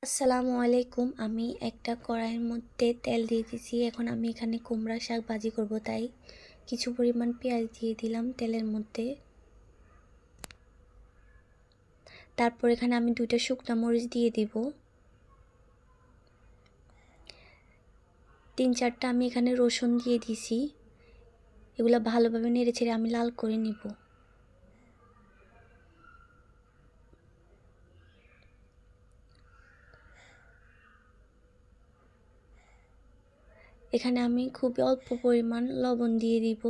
আসসালামু আলাইকুম। আমি একটা কড়াইয়ের মধ্যে তেল দিয়ে দিয়েছি। এখন আমি এখানে কুমড়া শাক ভাজি করব, তাই কিছু পরিমাণ পেঁয়াজ দিয়ে দিলাম তেলের মধ্যে। তারপর এখানে আমি 2টা শুকনো মরিচ দিয়ে দিব। 3-4টা আমি এখানে রসুন দিয়ে দিছি। এগুলো ভালোভাবে নেড়েচেড়ে আমি লাল করে নিব। এখানে আমি খুবই অল্প পরিমাণ লবণ দিয়ে দিব।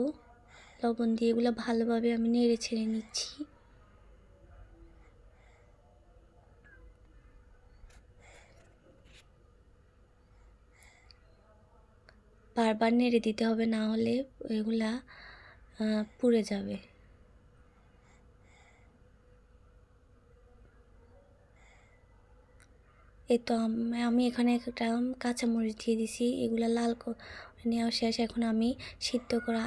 লবণ দিয়ে এগুলো ভালোভাবে আমি নেড়েচেড়ে নিচ্ছি। বারবার নেড়ে দিতে হবে, না হলে এগুলা পুড়ে যাবে। এই তো আমি এখানে একটা কাঁচামরিচ দিয়ে দিছি। এগুলা লাল নেওয়া শেষ। এখন আমি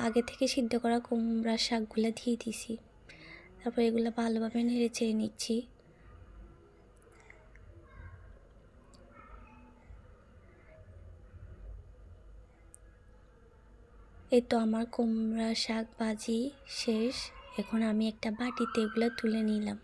আগে থেকে সিদ্ধ করা কুমড়ার শাকগুলো দিয়ে দিছি। তারপর এগুলো ভালোভাবে নেড়ে চেড়ে নিচ্ছি। এই তো আমার কুমড়া শাক ভাজি শেষ। এখন আমি একটা বাটিতে এগুলো তুলে নিলাম।